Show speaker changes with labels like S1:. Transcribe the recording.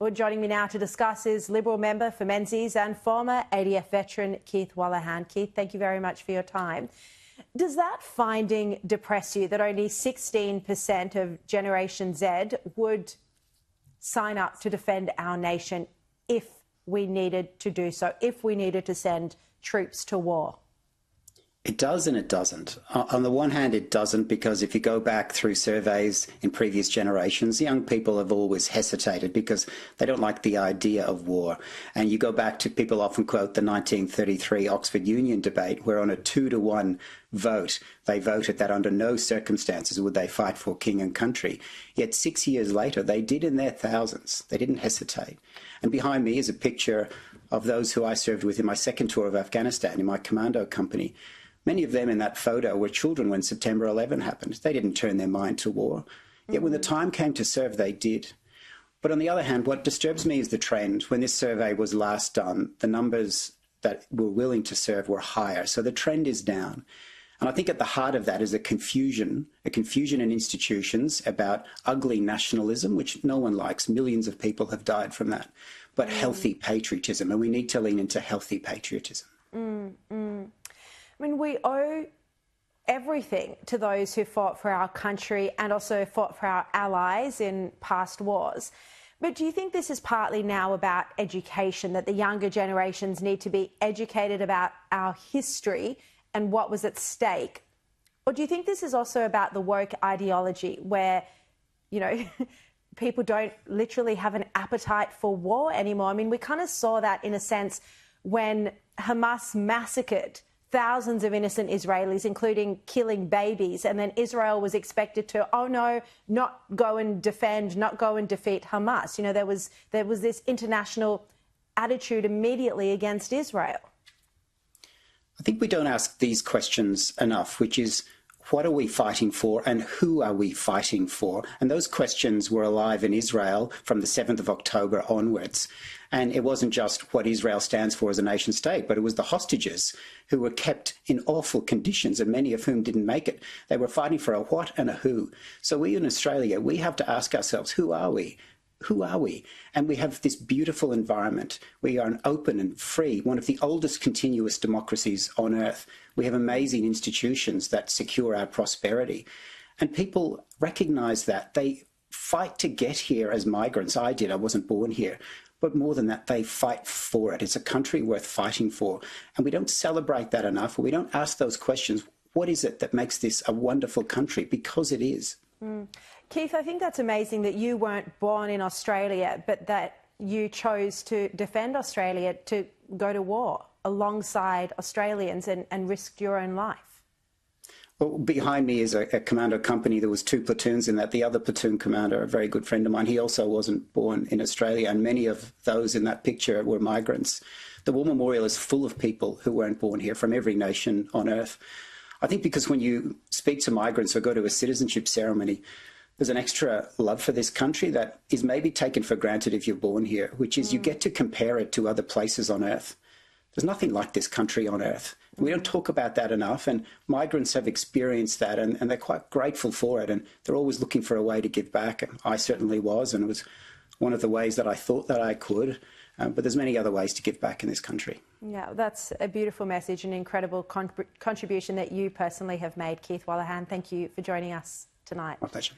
S1: Well, joining me now to discuss is Liberal member for Menzies and former ADF veteran Keith Wolahan. Keith, thank you very much for your time. Does that finding depress you, that only 16% of Generation Z would sign up to defend our nation if we needed to do so, if we needed to send troops to war?
S2: It does and it doesn't. On the one hand, it doesn't, because if you go back through surveys in previous generations, young people have always hesitated because they don't like the idea of war. And you go back to, people often quote the 1933 Oxford Union debate, where on a 2-to-1 vote, they voted that under no circumstances would they fight for king and country. Yet 6 years later, they did in their thousands. They didn't hesitate. And behind me is a picture of those who I served with in my second tour of Afghanistan in my commando company. Many of them in that photo were children when September 11 happened. They didn't turn their mind to war. Yet when the time came to serve, they did. But on the other hand, what disturbs me is the trend. When this survey was last done, the numbers that were willing to serve were higher. So the trend is down. And I think at the heart of that is a confusion in institutions about ugly nationalism, which no one likes. Millions of people have died from that. But healthy patriotism, and we need to lean into healthy patriotism.
S1: I mean, we owe everything to those who fought for our country and also fought for our allies in past wars. But do you think this is partly now about education, that the younger generations need to be educated about our history and what was at stake? Or do you think this is also about the woke ideology where, you know, people don't literally have an appetite for war anymore? I mean, we kind of saw that in a sense when Hamas massacred thousands of innocent Israelis, including killing babies, and then Israel was expected to, oh no, not go and defend, not go and defeat Hamas. You know, there was this international attitude immediately against Israel.
S2: I think we don't ask these questions enough, which is, what are we fighting for and who are we fighting for? And those questions were alive in Israel from the 7th of October onwards. And it wasn't just what Israel stands for as a nation state, but it was the hostages who were kept in awful conditions, and many of whom didn't make it. They were fighting for a what and a who. So we in Australia, we have to ask ourselves, who are we? Who are we? And we have this beautiful environment. We are an open and free, one of the oldest continuous democracies on earth. We have amazing institutions that secure our prosperity. And people recognise that. They fight to get here as migrants. I did. I wasn't born here. But more than that, they fight for it. It's a country worth fighting for. And we don't celebrate that enough. We don't ask those questions. What is it that makes this a wonderful country? Because it is.
S1: Keith, I think that's amazing that you weren't born in Australia, but that you chose to defend Australia, to go to war alongside Australians and risked your own life.
S2: Well, behind me is a commando company. There was 2 platoons in that. The other platoon commander, a very good friend of mine, he also wasn't born in Australia, and many of those in that picture were migrants. The War Memorial is full of people who weren't born here from every nation on earth. I think because when you speak to migrants or go to a citizenship ceremony, there's an extra love for this country that is maybe taken for granted if you're born here, which is you get to compare it to other places on earth. There's nothing like this country on earth. We don't talk about that enough, and migrants have experienced that, and they're quite grateful for it, and they're always looking for a way to give back. I certainly was, and it was one of the ways that I thought that I could, but there's many other ways to give back in this country.
S1: Yeah, that's a beautiful message, an incredible contribution that you personally have made, Keith Wolahan. Thank you for joining us tonight.
S2: My pleasure.